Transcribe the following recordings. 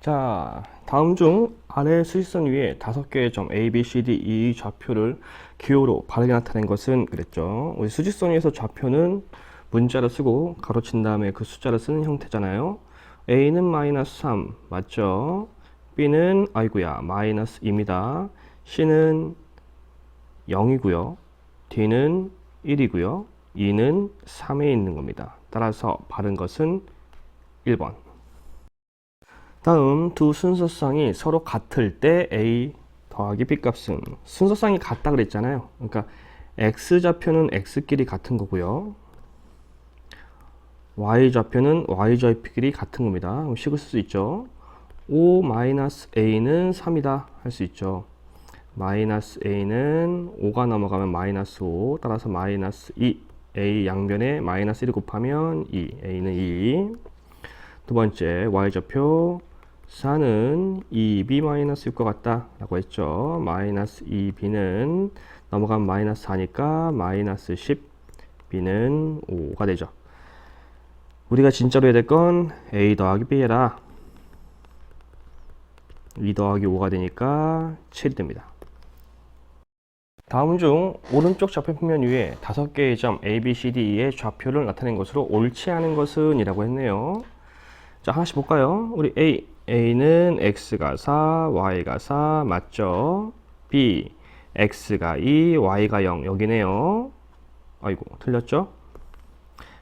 자, 다음 중 아래 수직선 위에 5개의 점 A, B, C, D, E 좌표를 기호로 바르게 나타낸 것은 그랬죠. 우리 수직선 위에서 좌표는 문자를 쓰고 가로친 다음에 그 숫자를 쓰는 형태잖아요. A는 마이너스 3 맞죠? B는 아이고야 마이너스 2입니다. C는 0이고요. D는 1이고요. E는 3에 있는 겁니다. 따라서 바른 것은 1번. 다음 두 순서쌍이 서로 같을 때 A 더하기 B 값은 순서쌍이 같다 그랬잖아요. 그러니까 X좌표는 X끼리 같은 거고요. Y좌표는 Y좌표끼리 같은 겁니다. 그럼 식을 쓸 수 있죠. 5-A는 3이다 할 수 있죠. 마이너스 A는 5가 넘어가면 마이너스 5 따라서 마이너스 2 A 양변에 마이너스 1을 곱하면 2 A는 2. 두 번째 Y좌표 4는 2B-6과 같다 라고 했죠. 마이너스 2B는 넘어가면 마이너스 4니까 마이너스 10 B는 5가 되죠. 우리가 진짜로 해야 될 건 A 더하기 B 해라. 2 더하기 5가 되니까 7이 됩니다. 다음 중 오른쪽 좌표 평면 위에 5개의 점 A, B, C, D, E의 좌표를 나타낸 것으로 옳지 않은 것은 이라고 했네요. 자, 하나씩 볼까요? 우리 A는 X가 4, Y가 4 맞죠? B, X가 2, Y가 0 여기네요. 아이고 틀렸죠?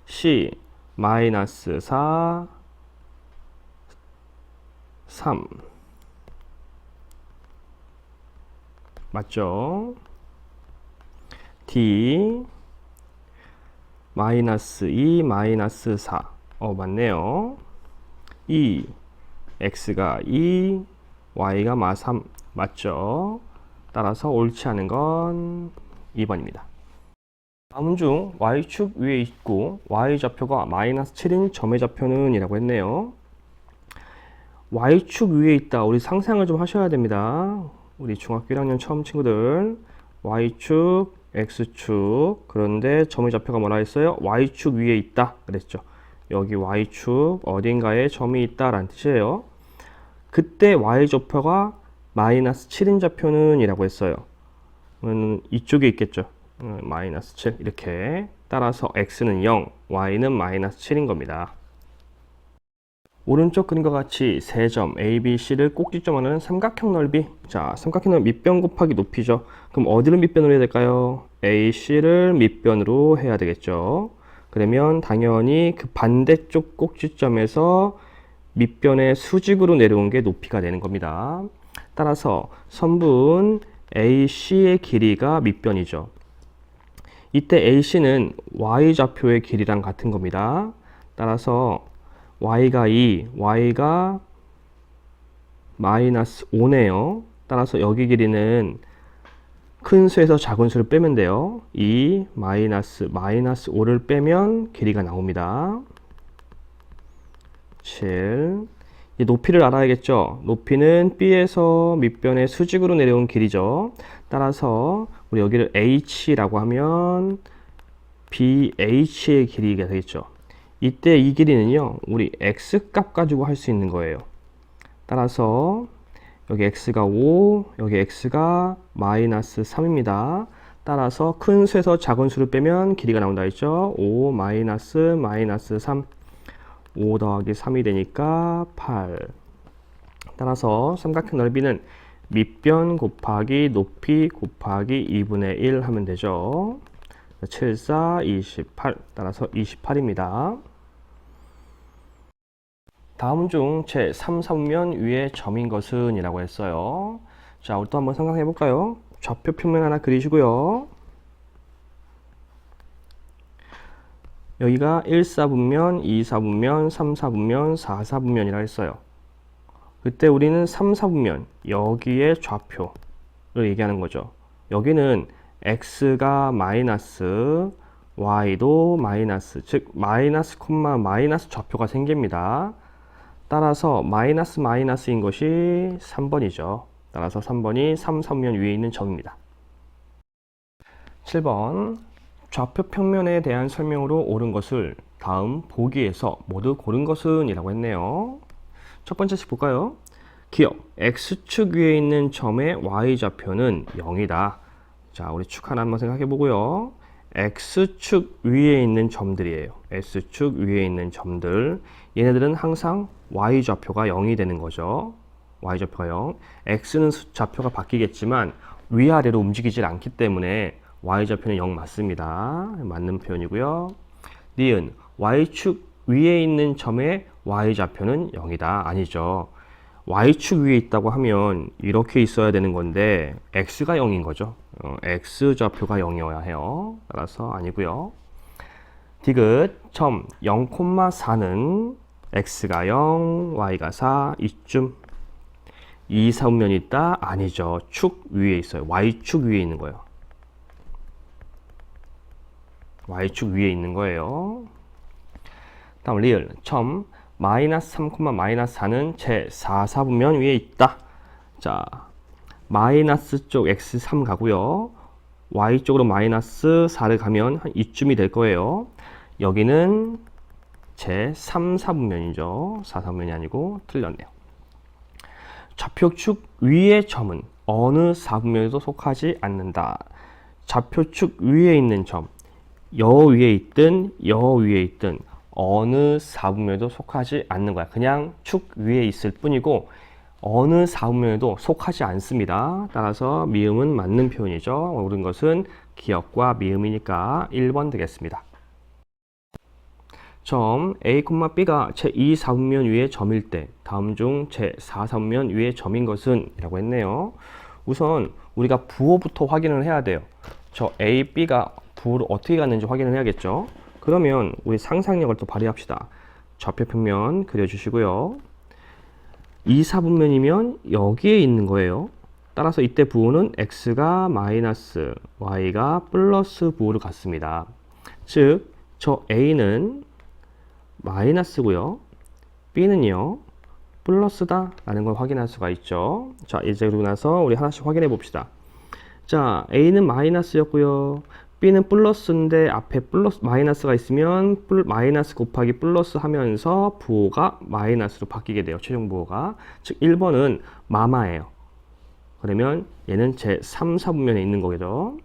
C, 마이너스 4, 3 맞죠? D, 마이너스 2, 마이너스 4 맞네요. E, X가 2, Y가 3 맞죠? 따라서 옳지 않은 건 2번입니다. 다음 중 Y축 위에 있고 Y좌표가 마이너스 7인 점의 좌표는 이라고 했네요. Y축 위에 있다. 우리 상상을 좀 하셔야 됩니다. 우리 중학교 1학년 처음 친구들 Y축, X축 그런데 점의 좌표가 뭐라 했어요? Y축 위에 있다 그랬죠. 여기 Y축 어딘가에 점이 있다 라는 뜻이에요. 그때 Y좌표가 마이너스 7인 좌표는 이라고 했어요. 이쪽에 있겠죠. 마이너스 7 이렇게 따라서 X는 0, Y는 마이너스 7인 겁니다. 오른쪽 그림과 같이 세 점 A, B, C를 꼭지점하는 삼각형 넓이. 자, 삼각형 넓이 밑변 곱하기 높이죠. 그럼 어디를 밑변으로 해야 될까요? A, C를 밑변으로 해야 되겠죠. 그러면 당연히 그 반대쪽 꼭지점에서 밑변의 수직으로 내려온 게 높이가 되는 겁니다. 따라서 선분 AC의 길이가 밑변이죠. 이때 AC는 Y좌표의 길이랑 같은 겁니다. 따라서 Y가 2, Y가 마이너스 5네요. 따라서 여기 길이는 큰 수에서 작은 수를 빼면 돼요. 2 마이너스 5를 빼면 길이가 나옵니다. 7. 이 높이를 알아야겠죠. 높이는 B에서 밑변의 수직으로 내려온 길이죠. 따라서 우리 여기를 H라고 하면 BH의 길이가 되겠죠. 이때 이 길이는요, 우리 X 값 가지고 할 수 있는 거예요. 따라서 여기 X가 5, 여기 X가 마이너스 3입니다. 따라서 큰 수에서 작은 수를 빼면 길이가 나온다 했죠. 5 마이너스 3, 5 더하기 3이 되니까 8. 따라서 삼각형 넓이는 밑변 곱하기 높이 곱하기 2분의 1 하면 되죠. 7, 4, 28. 따라서 28입니다. 다음 중 제 3, 4분면 위에 점인 것은 이라고 했어요. 자, 우리 또 한번 생각해 볼까요? 좌표 평면 하나 그리시고요. 여기가 1, 4분면, 2, 4분면, 3, 4분면, 4, 4분면이라 했어요. 그때 우리는 3, 4분면, 여기에 좌표를 얘기하는 거죠. 여기는 X가 마이너스, Y도 마이너스, 즉 마이너스 콤마 마이너스 좌표가 생깁니다. 따라서 마이너스인 것이 3번이죠. 따라서 3번이 3, 4분면 위에 있는 점입니다. 7번 좌표 평면에 대한 설명으로 옳은 것을 다음 보기에서 모두 고른 것은 이라고 했네요. 첫 번째씩 볼까요? 기억, x축 위에 있는 점의 y좌표는 0이다. 자, 우리 축 하나 한번 생각해 보고요. x축 위에 있는 점들이에요. x축 위에 있는 점들. 얘네들은 항상 y좌표가 0이 되는 거죠. y좌표가 0. x는 좌표가 바뀌겠지만 위아래로 움직이질 않기 때문에 y좌표는 0 맞습니다. 맞는 표현이고요. 니은, y축 위에 있는 점의 y좌표는 0이다. 아니죠. y축 위에 있다고 하면 이렇게 있어야 되는 건데 x가 0인 거죠. x좌표가 0이어야 해요. 따라서 아니고요. 디귿, 점 0,4는 x가 0, y가 4, 이쯤 2, 3면이 있다? 아니죠. 축 위에 있어요. y축 위에 있는 거예요. y축 위에 있는 거예요. 다음 리을, 점 마이너스 3, 마이너스 4는 제 4, 4분면 위에 있다. 자, 마이너스 쪽 x3 가고요. y쪽으로 마이너스 4를 가면 한 이쯤이 될 거예요. 여기는 제 3, 4분면이죠. 4, 4분면이 아니고 틀렸네요. 좌표축 위의 점은 어느 4분면에도 속하지 않는다. 좌표축 위에 있는 점, 여 위에 있든 여 위에 있든 어느 4분면에도 속하지 않는 거야. 그냥 축 위에 있을 뿐이고 어느 4분면에도 속하지 않습니다. 따라서 미음은 맞는 표현이죠. 옳은 것은 기역과 미음이니까 1번 되겠습니다. 점 A, B가 제2 4분면 위의 점일 때 다음 중 제4 4분면 위의 점인 것은? 이라고 했네요. 우선 우리가 부호부터 확인을 해야 돼요. 저 A, B가 부호를 어떻게 갔는지 확인을 해야겠죠. 그러면 우리 상상력을 또 발휘합시다. 좌표평면 그려주시고요. 2, 4분면이면 여기에 있는 거예요. 따라서 이때 부호는 x가 마이너스, y가 플러스 부호를 갖습니다. 즉, 저 a는 마이너스고요. b는요, 플러스다 라는 걸 확인할 수가 있죠. 자, 이제 그러고 나서 우리 하나씩 확인해 봅시다. 자, a는 마이너스였고요. b는 플러스인데 앞에 플러스 마이너스가 있으면 마이너스 곱하기 플러스 하면서 부호가 마이너스로 바뀌게 돼요. 최종 부호가. 즉 1번은 마마예요. 그러면 얘는 제 3, 4분면에 있는 거겠죠.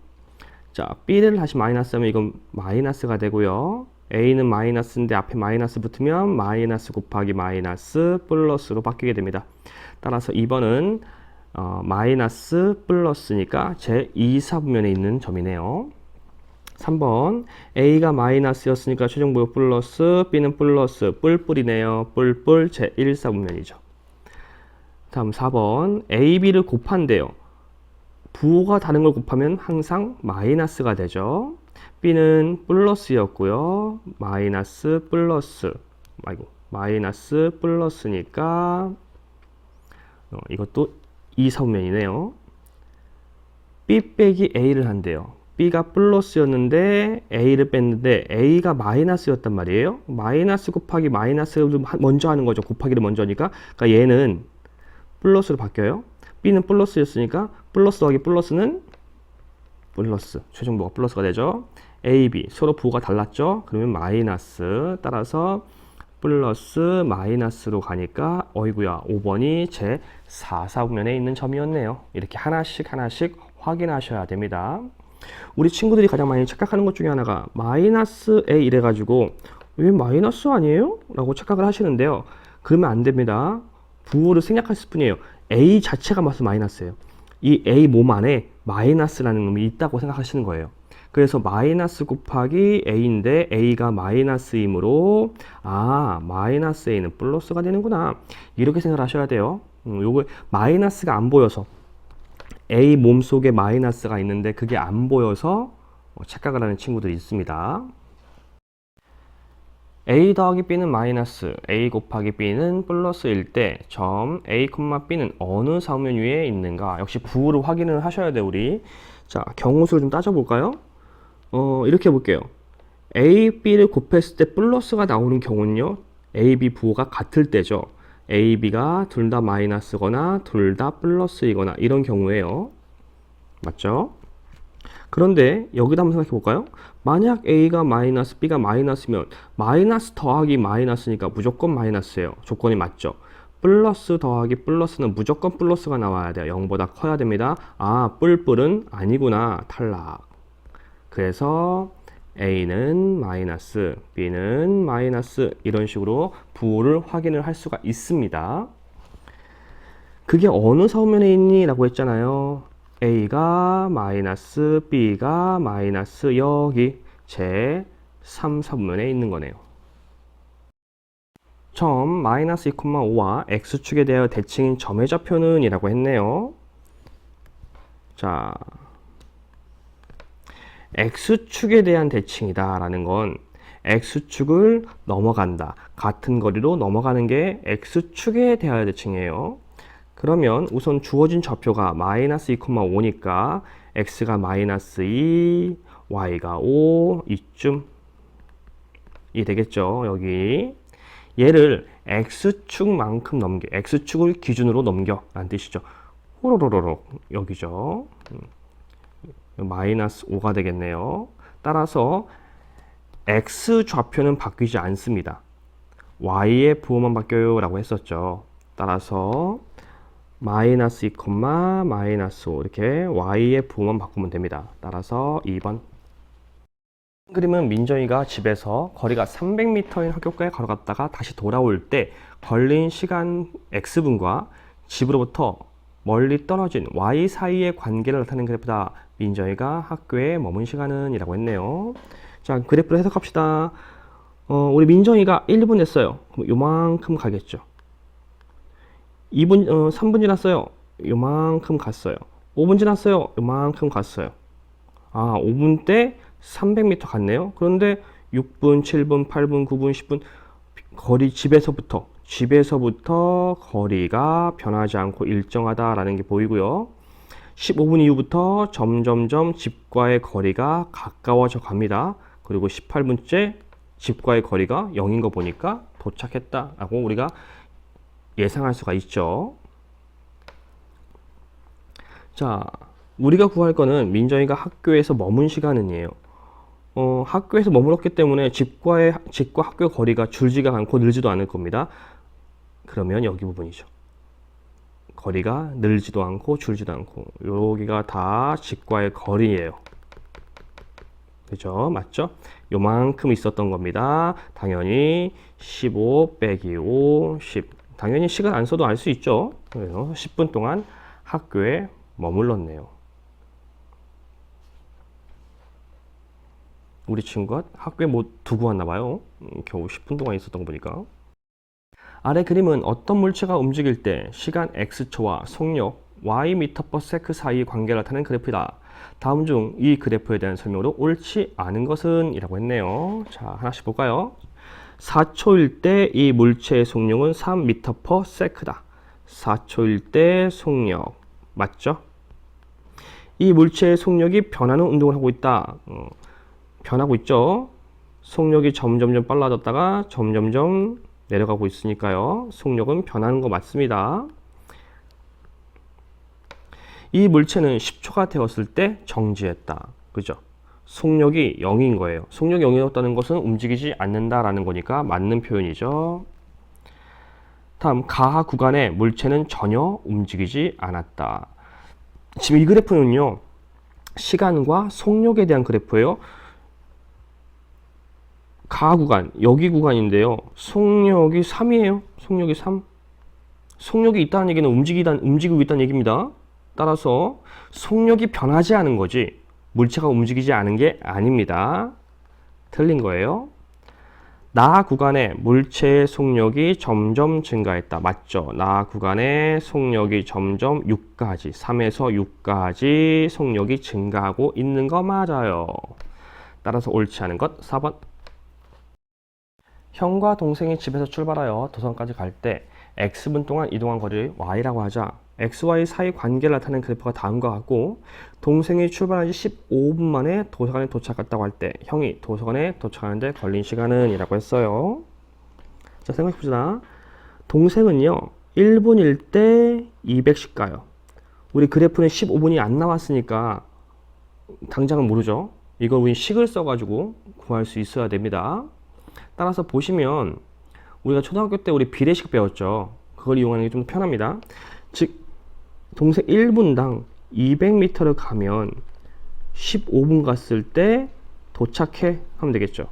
자, b를 다시 마이너스 하면 이건 마이너스가 되고요. a는 마이너스인데 앞에 마이너스 붙으면 마이너스 곱하기 마이너스 플러스로 바뀌게 됩니다. 따라서 2번은 마이너스 플러스니까 제 2, 4분면에 있는 점이네요. 3번 A가 마이너스였으니까 최종부호 플러스, B는 플러스, 뿔뿔이네요. 뿔뿔 제 1, 4분면이죠. 다음 4번 A, B를 곱한대요. 부호가 다른 걸 곱하면 항상 마이너스가 되죠. B는 플러스였고요. 마이너스 플러스, 마이너스 플러스니까 이것도 2, 4분면이네요. B 빼기 A를 한대요. B가 플러스였는데 A를 뺐는데 A가 마이너스였단 말이에요. 마이너스 곱하기 마이너스를 먼저 하는 거죠. 곱하기를 먼저 하니까. 그러니까 얘는 플러스로 바뀌어요. B는 플러스였으니까 플러스 더하기 플러스는 플러스. 최종부호가 플러스가 되죠. A, B 서로 부호가 달랐죠. 그러면 마이너스. 따라서 플러스 마이너스로 가니까 어이구야 5번이 제 4, 4분면에 있는 점이었네요. 이렇게 하나씩 확인하셔야 됩니다. 우리 친구들이 가장 많이 착각하는 것 중에 하나가 마이너스 A 이래가지고 왜 마이너스 아니에요? 라고 착각을 하시는데요. 그러면 안 됩니다. 부호를 생략했을 뿐이에요. A 자체가 맞서 마이너스예요. 이 A 몸 안에 마이너스라는 놈이 있다고 생각하시는 거예요. 그래서 마이너스 곱하기 A인데 A가 마이너스이므로 마이너스 A는 플러스가 되는구나. 이렇게 생각을 하셔야 돼요. 요거 마이너스가 안 보여서 A 몸속에 마이너스가 있는데 그게 안 보여서 착각을 하는 친구들이 있습니다. A 더하기 B는 마이너스, A 곱하기 B는 플러스일 때 점 A, B는 어느 사분면 위에 있는가? 역시 부호를 확인을 하셔야 돼요, 우리. 자, 경우수를 좀 따져볼까요? 이렇게 해볼게요. A, B를 곱했을 때 플러스가 나오는 경우는요, A, B 부호가 같을 때죠. A, B가 둘 다 마이너스거나 둘 다 플러스이거나 이런 경우에요. 맞죠? 그런데 여기다 한번 생각해 볼까요? 만약 A가 마이너스, B가 마이너스면 마이너스 더하기 마이너스니까 무조건 마이너스예요. 조건이 맞죠? 플러스 더하기 플러스는 무조건 플러스가 나와야 돼요. 0보다 커야 됩니다. 아, 뿔뿔은 아니구나. 탈락. 그래서 A는 마이너스, B는 마이너스 이런 식으로 부호를 확인을 할 수가 있습니다. 그게 어느 서면에 있니? 라고 했잖아요. A가 마이너스, B가 마이너스 여기 제 3서면에 있는 거네요. 점 마이너스 2,5와 X축에 대하여 대칭인 점의 좌표는 이라고 했네요. 자, X축에 대한 대칭이다 라는 건 X축을 넘어간다. 같은 거리로 넘어가는 게 X축에 대하여 대칭이에요. 그러면 우선 주어진 좌표가 마이너스 2,5니까 X가 마이너스 2, Y가 5, 이쯤이 되겠죠. 여기. 얘를 X축만큼 넘겨, X축을 기준으로 넘겨 라는 뜻이죠. 호로로로록 여기죠. 마이너스 5가 되겠네요. 따라서 X 좌표는 바뀌지 않습니다. Y의 부호만 바뀌어요 라고 했었죠. 따라서 마이너스 2, 마이너스 5 이렇게 Y의 부호만 바꾸면 됩니다. 따라서 2번. 그림은 민정이가 집에서 거리가 300m인 학교까지 걸어갔다가 다시 돌아올 때 걸린 시간 X분과 집으로부터 멀리 떨어진 Y 사이의 관계를 나타내는 그래프다. 민정이가 학교에 머문 시간은 이라고 했네요. 자, 그래프를 해석합시다. 우리 민정이가 1분 했어요. 그럼 요만큼 가겠죠. 3분 지났어요. 요만큼 갔어요. 5분 지났어요. 요만큼 갔어요. 아, 5분 때 300m 갔네요. 그런데 6분, 7분, 8분, 9분, 10분 거리 집에서부터 거리가 변하지 않고 일정하다라는 게 보이고요. 15분 이후부터 점점점 집과의 거리가 가까워져 갑니다. 그리고 18분째 집과의 거리가 0인 거 보니까 도착했다라고 우리가 예상할 수가 있죠. 자, 우리가 구할 거는 민정이가 학교에서 머문 시간은이에요. 학교에서 머물렀기 때문에 집과 학교 거리가 줄지가 않고 늘지도 않을 겁니다. 그러면 여기 부분이죠. 거리가 늘지도 않고 줄지도 않고 여기가 다 집과의 거리예요. 그죠? 맞죠? 요만큼 있었던 겁니다. 당연히 15 빼기 5, 10. 당연히 시간 안 써도 알 수 있죠. 그래서 10분 동안 학교에 머물렀네요. 우리 친구가 학교에 뭐 두고 왔나 봐요. 겨우 10분 동안 있었던 거 보니까. 아래 그림은 어떤 물체가 움직일 때 시간 x초와 속력 y m/s 사이의 관계를 나타내는 그래프이다. 다음 중 이 그래프에 대한 설명으로 옳지 않은 것은 이라고 했네요. 자, 하나씩 볼까요? 4초일 때 이 물체의 속력은 3m/s다. 4초일 때 속력 맞죠? 이 물체의 속력이 변하는 운동을 하고 있다. 변하고 있죠. 속력이 점점점 빨라졌다가 점점점 내려가고 있으니까요. 속력은 변하는 거 맞습니다. 이 물체는 10초가 되었을 때 정지했다. 그죠? 속력이 0인 거예요. 속력이 0이었다는 것은 움직이지 않는다라는 거니까 맞는 표현이죠. 다음, 가하 구간에 물체는 전혀 움직이지 않았다. 지금 이 그래프는요, 시간과 속력에 대한 그래프예요. 가하 구간, 여기 구간인데요. 속력이 3이에요. 속력이 3. 속력이 있다는 얘기는 움직이고 있다는 얘기입니다. 따라서 속력이 변하지 않은 거지 물체가 움직이지 않은 게 아닙니다. 틀린 거예요. 나 구간에 물체의 속력이 점점 증가했다. 맞죠? 나 구간에 속력이 점점 6까지, 3에서 6까지 속력이 증가하고 있는 거 맞아요. 따라서 옳지 않은 것 4번. 형과 동생이 집에서 출발하여 도서관까지 갈 때 X분 동안 이동한 거리를 Y라고 하자. XY 사이 관계를 나타내는 그래프가 다음과 같고, 동생이 출발한 지 15분 만에 도서관에 도착했다고 할 때 형이 도서관에 도착하는데 걸린 시간은 이라고 했어요. 자, 생각해보자. 동생은요 1분일 때 200씩 가요. 우리 그래프는 15분이 안 나왔으니까 당장은 모르죠. 이걸 우리 식을 써가지고 구할 수 있어야 됩니다. 따라서 보시면 우리가 초등학교 때 우리 비례식 배웠죠. 그걸 이용하는 게 좀 편합니다. 즉 동생 1분당 200m를 가면 15분 갔을 때 도착해 하면 되겠죠.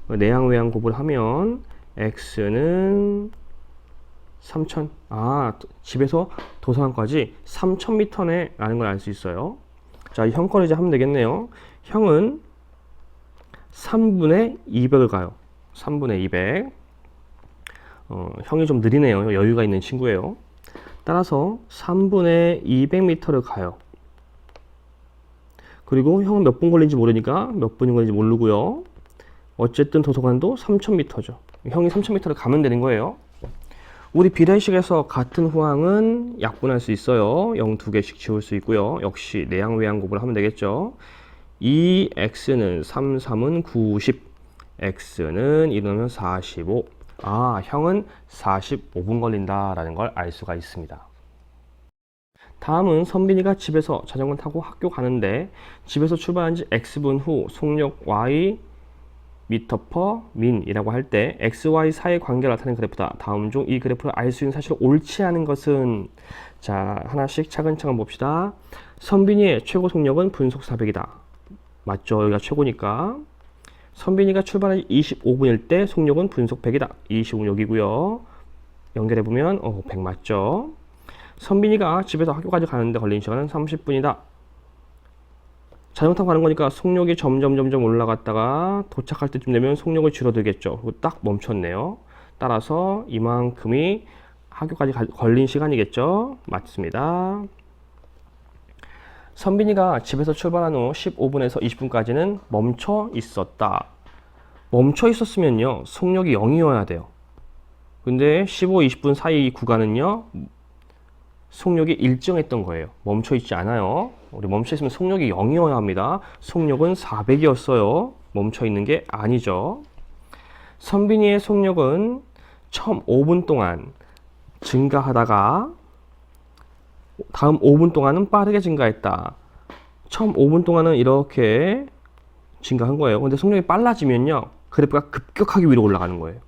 내양 외양 곱을 하면 x는 3000, 집에서 도서관까지 3000m네 라는 걸 알 수 있어요. 자, 형 거를 이제 하면 되겠네요. 형은 3분의 200을 가요. 3분의 200. 형이 좀 느리네요. 여유가 있는 친구예요. 따라서 3분의 200m를 가요. 그리고 형은 몇 분 걸리는지 모르니까 몇 분이 걸리는지 모르고요. 어쨌든 도서관도 3000m죠. 형이 3000m를 가면 되는 거예요. 우리 비례식에서 같은 후항은 약분할 수 있어요. 0 2개씩 지울 수 있고요. 역시 내양 외양 곱을 하면 되겠죠. 2x는 3, 3은 90, x는 1하면 45. 형은 45분 걸린다라는 걸 알 수가 있습니다. 다음은 선빈이가 집에서 자전거 타고 학교 가는데 집에서 출발한 지 x분 후 속력 y m/min 이라고 할 때 xy 사이의 관계를 나타내는 그래프다. 다음 중 이 그래프를 알 수 있는 사실을 옳지 않은 것은? 자, 하나씩 차근차근 봅시다. 선빈이의 최고 속력은 분속 400이다. 맞죠? 여기가 최고니까. 선빈이가 출발한 지 25분일 때 속력은 분속 100이다. 25는 여기고요. 연결해보면 100 맞죠? 선빈이가 집에서 학교까지 가는데 걸리는 시간은 30분이다. 자전거 타고 가는 거니까 속력이 점점 올라갔다가 도착할 때쯤 되면 속력이 줄어들겠죠. 그리고 딱 멈췄네요. 따라서 이만큼이 학교까지 걸린 시간이겠죠. 맞습니다. 선빈이가 집에서 출발한 후 15분에서 20분까지는 멈춰 있었다. 멈춰 있었으면요, 속력이 0이어야 돼요. 근데 15, 20분 사이 구간은요, 속력이 일정했던 거예요. 멈춰 있지 않아요. 우리 멈춰 있으면 속력이 0이어야 합니다. 속력은 400이었어요. 멈춰 있는 게 아니죠. 선빈이의 속력은 처음 5분 동안 증가하다가 다음 5분 동안은 빠르게 증가했다. 처음 5분 동안은 이렇게 증가한 거예요. 근데 속력이 빨라지면요, 그래프가 급격하게 위로 올라가는 거예요.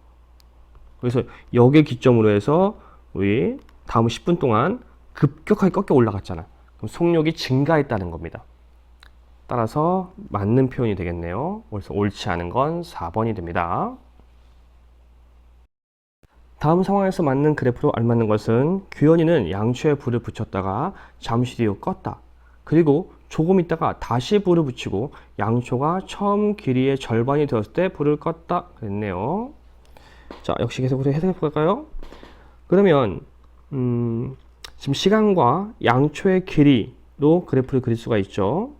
그래서 여기에 기점으로 해서 우리 다음 10분 동안 급격하게 꺾여 올라갔잖아. 그럼 속력이 증가했다는 겁니다. 따라서 맞는 표현이 되겠네요. 그래서 옳지 않은 건 4번이 됩니다. 다음 상황에서 맞는 그래프로 알맞는 것은 규현이는 양초에 불을 붙였다가 잠시 뒤에 껐다. 그리고 조금 있다가 다시 불을 붙이고 양초가 처음 길이의 절반이 되었을 때 불을 껐다 그랬네요. 자, 역시 계속 해석해 볼까요? 그러면 지금 시간과 양초의 길이로 그래프를 그릴 수가 있죠.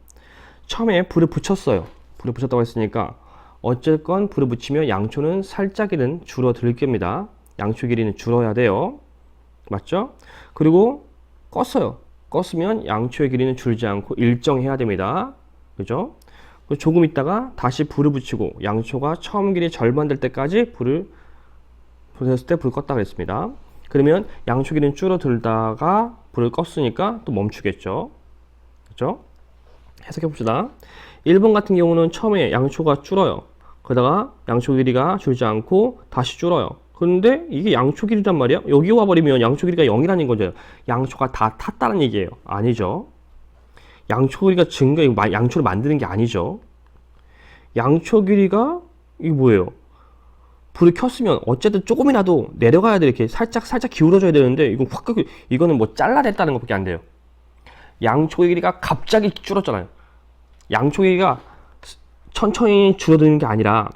처음에 불을 붙였어요. 불을 붙였다고 했으니까 어쨌건 불을 붙이면 양초는 살짝이든 줄어들 겁니다. 양초 길이는 줄어야 돼요. 맞죠? 그리고 껐어요. 껐으면 양초의 길이는 줄지 않고 일정해야 됩니다. 그죠? 조금 있다가 다시 불을 붙이고 양초가 처음 길이 절반 될 때까지 불을 붙였을 때 불을 껐다 그랬습니다. 그러면 양초 길이는 줄어들다가 불을 껐으니까 또 멈추겠죠. 그죠? 해석해 봅시다. 1번 같은 경우는 처음에 양초가 줄어요. 그러다가 양초 길이가 줄지 않고 다시 줄어요. 그런데 이게 양초 길이란 말이야? 여기 와버리면 양초 길이가 0이라는 거죠. 양초가 다 탔다는 얘기예요. 아니죠. 양초 길이가 양초를 만드는 게 아니죠. 양초 길이가 이게 뭐예요? 불을 켰으면 어쨌든 조금이라도 내려가야 돼. 이렇게 살짝 기울어져야 되는데 이거는 뭐 잘라냈다는 것밖에 안 돼요. 양초 길이가 갑자기 줄었잖아요. 양초 길이가 천천히 줄어드는 게 아니라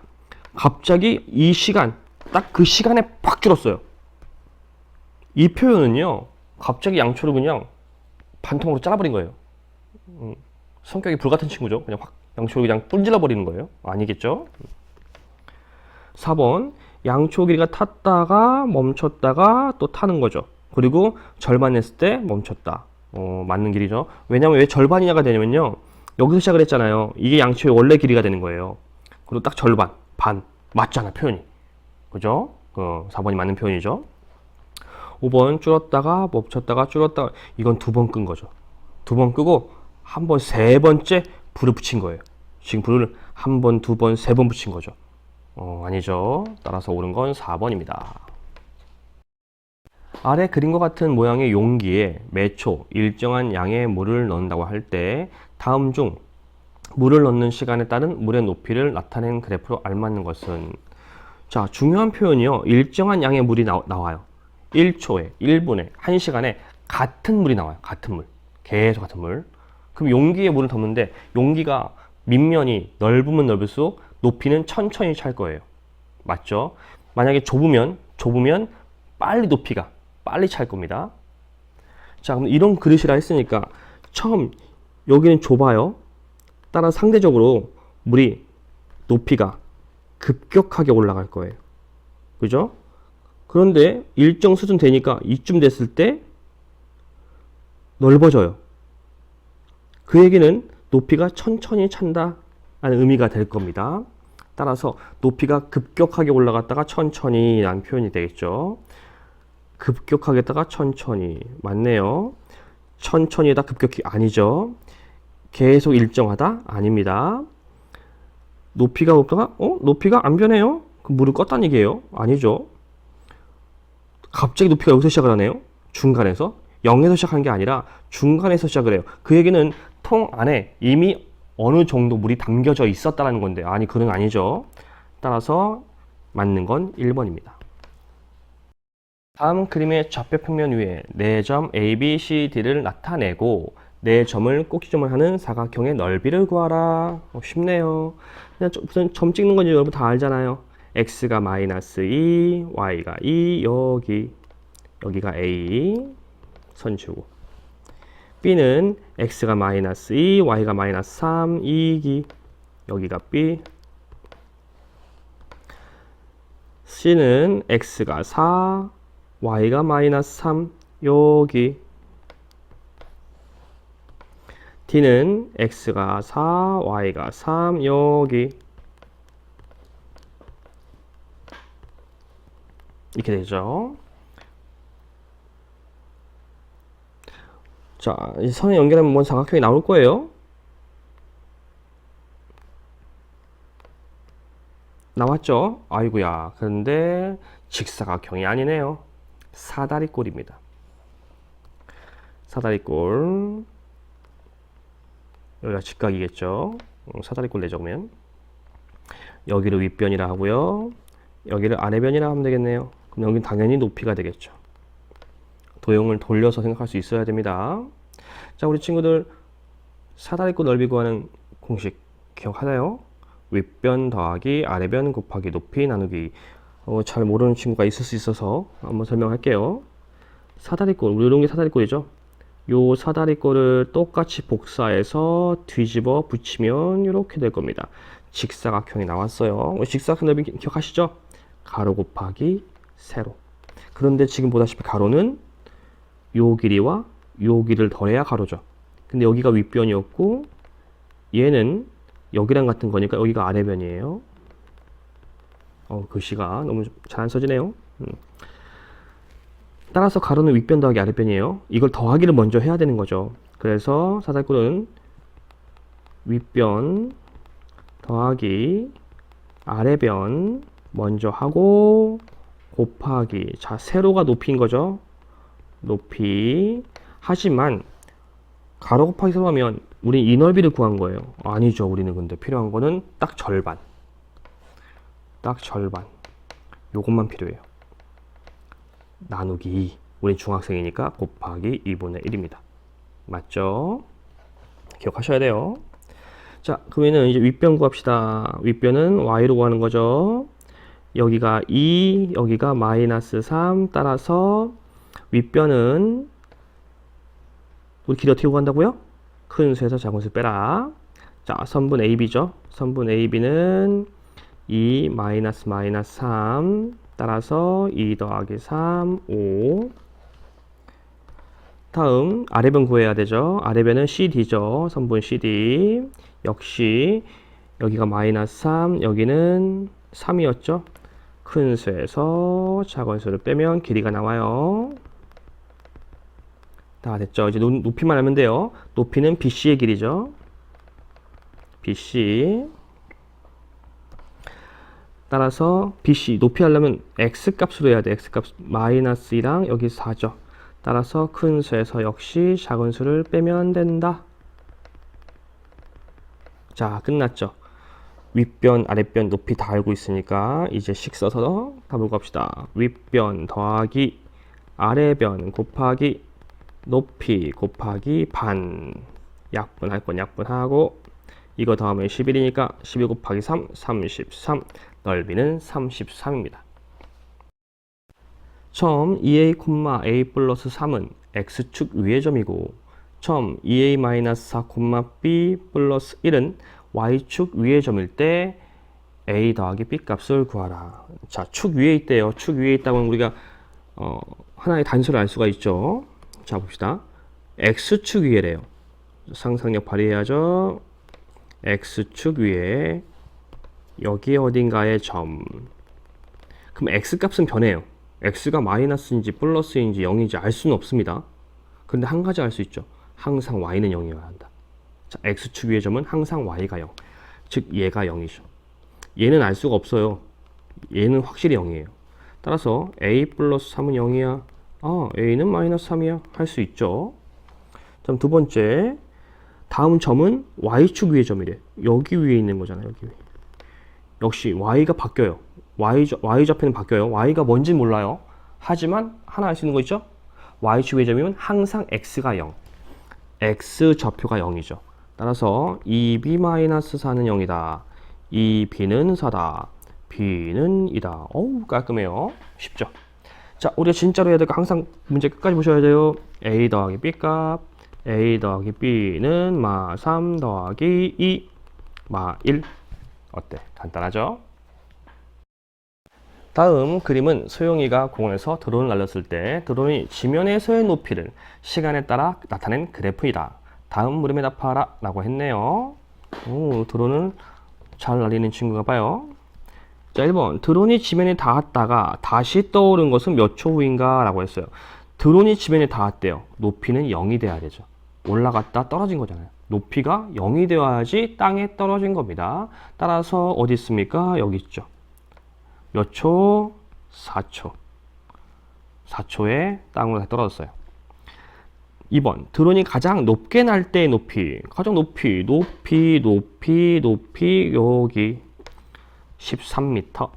갑자기 이 시간, 딱 그 시간에 팍 줄었어요. 이 표현은요, 갑자기 양초를 그냥 반통으로 잘라버린 거예요. 성격이 불같은 친구죠. 그냥 확 양초를 그냥 뿜질러 버리는 거예요. 아니겠죠? 4번, 양초 길이가 탔다가 멈췄다가 또 타는 거죠. 그리고 절반 했을 때 멈췄다. 맞는 길이죠. 왜냐면 왜 절반이냐가 되냐면요, 여기서 시작을 했잖아요. 이게 양초의 원래 길이가 되는 거예요. 그리고 딱 절반, 반 맞잖아, 표현이. 그죠? 4번이 맞는 표현이죠. 5번, 줄었다가 멈췄다가 줄었다가, 이건 2번 끈 거죠. 2번 끄고 한 번, 3번째 불을 붙인 거예요. 지금 불을 1번, 2번, 3번 붙인 거죠. 아니죠. 따라서 옳은 건 4번입니다. 아래 그림과 같은 모양의 용기에 매초 일정한 양의 물을 넣는다고 할 때 다음 중 물을 넣는 시간에 따른 물의 높이를 나타낸 그래프로 알맞는 것은, 자, 중요한 표현이요. 일정한 양의 물이 나와요. 1초에, 1분에, 1시간에 같은 물이 나와요. 같은 물. 계속 같은 물. 그럼 용기에 물을 덮는데 용기가 밑면이 넓으면 넓을수록 높이는 천천히 찰 거예요. 맞죠? 만약에 좁으면 높이가 빨리 찰 겁니다. 자, 그럼 이런 그릇이라 했으니까 처음 여기는 좁아요. 따라 상대적으로 물이 높이가 급격하게 올라갈 거예요. 그죠? 그런데 일정 수준 되니까 이쯤 됐을 때 넓어져요. 그 얘기는 높이가 천천히 찬다 라는 의미가 될 겁니다. 따라서 높이가 급격하게 올라갔다가 천천히 라는 표현이 되겠죠. 급격하게다가 천천히. 맞네요. 천천히다 급격히 아니죠. 계속 일정하다 아닙니다. 높이가 높다가 높이가 안 변해요? 그럼 물을 껐다는 얘기예요? 아니죠. 갑자기 높이가 여기서 시작을 하네요. 중간에서 0에서 시작한 게 아니라 중간에서 시작을 해요. 그 얘기는 통 안에 이미 어느 정도 물이 담겨져 있었다는 건데, 아니 그건 아니죠. 따라서 맞는 건 1번입니다. 다음 그림의 좌표 평면 위에 4점 A, B, C, D를 나타내고 4점을 꼭지점을 하는 사각형의 넓이를 구하라. 쉽네요. 그냥 우선 점 찍는 건지 여러분 다 알잖아요. X가 마이너스 2, Y가 2, 여기가 A, 선 주고. B는 X가 마이너스 2, Y가 마이너스 3, 2기, 여기가 B. C는 X가 4, Y가 마이너스 3, 여기. D는 X가 4, Y가 3, 여기. 이렇게 되죠. 자, 이 선을 연결하면 뭔 사각형이 나올 거예요. 나왔죠? 아이고야. 그런데 직사각형이 아니네요. 사다리꼴입니다. 사다리꼴. 여기가 직각이겠죠. 사다리꼴 내적으면 여기를 윗변이라 하고요. 여기를 아래변이라 하면 되겠네요. 그럼 여기는 당연히 높이가 되겠죠. 도형을 돌려서 생각할 수 있어야 됩니다. 자, 우리 친구들 사다리꼴 넓이 구하는 공식 기억하나요? 윗변 더하기 아래변 곱하기 높이 나누기. 잘 모르는 친구가 있을 수 있어서 한번 설명할게요. 사다리꼴, 우리 이런 게 사다리꼴이죠. 요 사다리꼴을 똑같이 복사해서 뒤집어 붙이면 이렇게 될 겁니다. 직사각형이 나왔어요. 직사각형 넓이 기억하시죠? 가로 곱하기 세로. 그런데 지금 보다시피 가로는 요 길이와 요 길이를 더해야 가로죠. 근데 여기가 윗변이었고 얘는 여기랑 같은 거니까 여기가 아래변이에요. 글씨가 너무 잘 안 써지네요. 따라서 가로는 윗변 더하기 아래변이에요. 이걸 더하기를 먼저 해야 되는 거죠. 그래서 사다리꼴은 윗변 더하기 아래변 먼저 하고 곱하기, 자, 세로가 높이인 거죠. 높이. 하지만 가로 곱하기 세로 하면 우린 이 넓이를 구한 거예요. 아니죠. 우리는 근데 필요한 거는 딱 절반. 딱 절반. 요것만 필요해요. 나누기 2. 우린 중학생이니까 곱하기 2분의 1입니다. 맞죠? 기억하셔야 돼요. 자, 그러면은 이제 윗변 구합시다. 윗변은 y로 구하는 거죠. 여기가 2, 여기가 마이너스 3. 따라서 윗변은 우리 길이 어떻게 구한다고요? 큰 수에서 작은 수 빼라. 자, 선분 AB죠. 선분 AB는 2 마이너스 3. 따라서 2 더하기 3, 5. 다음 아래변 구해야 되죠. 아래변은 CD죠. 선분 CD. 역시 여기가 마이너스 3, 여기는 3이었죠. 큰 수에서 작은 수를 빼면 길이가 나와요. 다 됐죠. 이제 높이만 알면 돼요. 높이는 BC의 길이죠. BC. 따라서 BC 높이 하려면 x 값으로 해야 돼. x 값 마이너스 2랑 여기 4죠. 따라서 큰 수에서 역시 작은 수를 빼면 된다. 자, 끝났죠. 윗변, 아랫변 높이 다 알고 있으니까 이제 식 써서 답을 봅시다. 윗변 더하기 아래변 곱하기 높이 곱하기 반. 약분할 건 약분하고 이거 더하면 11이니까 12 곱하기 3, 33. 넓이는 33입니다. 처음 2a, a 플러스 3은 x축 위의 점이고 처음 2a-4, b 플러스 1은 y축 위의 점일 때 a 더하기 b 값을 구하라. 자, 축 위에 있대요. 축 위에 있다면 우리가 하나의 단수를 알 수가 있죠. 자, 봅시다. x축 위에래요. 상상력 발휘해야죠. x축 위에 여기 어딘가에 점. 그럼 x값은 변해요. x가 마이너스인지 플러스인지 0인지 알 수는 없습니다. 그런데 한 가지 알 수 있죠. 항상 y는 0이어야 한다. 자, x축 위의 점은 항상 y가 0. 즉 얘가 0이죠. 얘는 알 수가 없어요. 얘는 확실히 0이에요. 따라서 a 플러스 3은 0이야. a는 마이너스 3이야. 할 수 있죠. 그럼 두 번째, 다음 점은 y축 위의 점이래. 여기 위에 있는 거잖아요. 여기 위에. 역시 y가 바뀌어요. y좌표는 바뀌어요. y가 뭔지 몰라요. 하지만 하나 알 수 있는 거 있죠? y축 위의 점이면 항상 x가 0. x좌표가 0이죠. 따라서 2b-4는 0이다. 2b는 4다. b는 2다. 어우, 깔끔해요. 쉽죠? 자, 우리가 진짜로 해야 될 거 항상 문제 끝까지 보셔야 돼요. a 더하기 b 값. a 더하기 b는 3 더하기 2 1. 어때? 간단하죠? 다음 그림은 소영이가 공원에서 드론을 날렸을 때 드론이 지면에서의 높이를 시간에 따라 나타낸 그래프이다. 다음 물음에 답하라 라고 했네요. 오, 드론을 잘 날리는 친구가 봐요. 자, 1번 드론이 지면에 닿았다가 다시 떠오른 것은 몇 초 후인가 라고 했어요. 드론이 지면에 닿았대요. 높이는 0이 돼야 되죠. 올라갔다 떨어진 거잖아요. 높이가 0이 되어야지 땅에 떨어진 겁니다. 따라서 어디 있습니까? 여기 있죠. 몇 초? 4초. 4초에 땅으로 떨어졌어요. 2번 드론이 가장 높게 날 때의 높이. 가장 높이 여기 13m.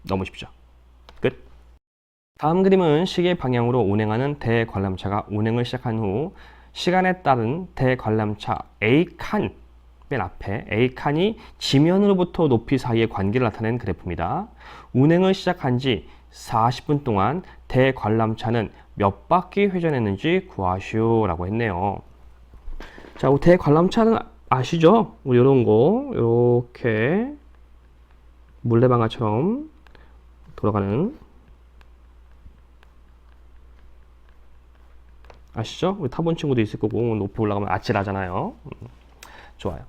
너무 쉽죠? 끝. 다음 그림은 시계 방향으로 운행하는 대관람차가 운행을 시작한 후 시간에 따른 대관람차 A칸, 맨 앞에 A칸이 지면으로부터 높이 사이의 관계를 나타내는 그래프입니다. 운행을 시작한 지 40분 동안 대관람차는 몇 바퀴 회전했는지 구하시오 라고 했네요. 자, 대관람차는 아시죠? 우리 이런 거 이렇게 물레방아처럼 돌아가는, 아시죠? 우리 타본 친구도 있을 거고 높이 올라가면 아찔하잖아요. 좋아요.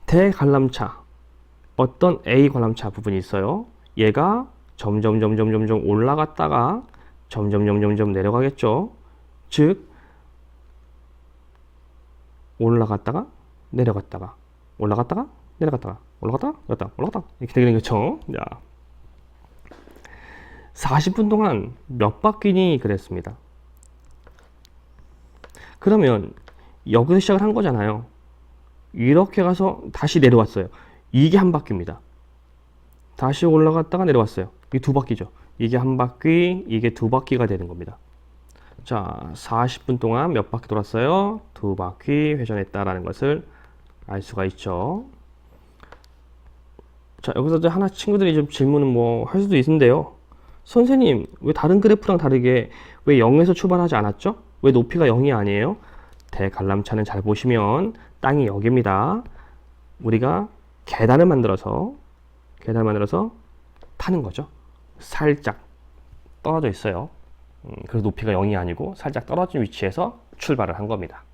대관람차, 어떤 A 관람차 부분이 있어요. 얘가 점점 올라갔다가 점점 내려가겠죠. 즉 올라갔다가 내려갔다가 올라갔다가 내려갔다가 올라갔다가 올라갔다가 이렇게 되는 거죠. 자, 40분 동안 몇 바퀴니 그랬습니다. 그러면 여기서 시작을 한 거잖아요. 이렇게 가서 다시 내려왔어요. 이게 한 바퀴입니다. 다시 올라갔다가 내려왔어요. 이게 두 바퀴죠. 이게 한 바퀴, 이게 두 바퀴가 되는 겁니다. 자, 40분 동안 몇 바퀴 돌았어요? 두 바퀴 회전했다라는 것을 알 수가 있죠. 자, 여기서 이제 하나 친구들이 좀 질문은 뭐 할 수도 있는데요. 선생님, 왜 다른 그래프랑 다르게 왜 0에서 출발하지 않았죠? 왜 높이가 0이 아니에요? 대관람차는 잘 보시면 땅이 여기입니다. 우리가 계단을 만들어서 타는 거죠. 살짝 떨어져 있어요. 그래서 높이가 0이 아니고 살짝 떨어진 위치에서 출발을 한 겁니다.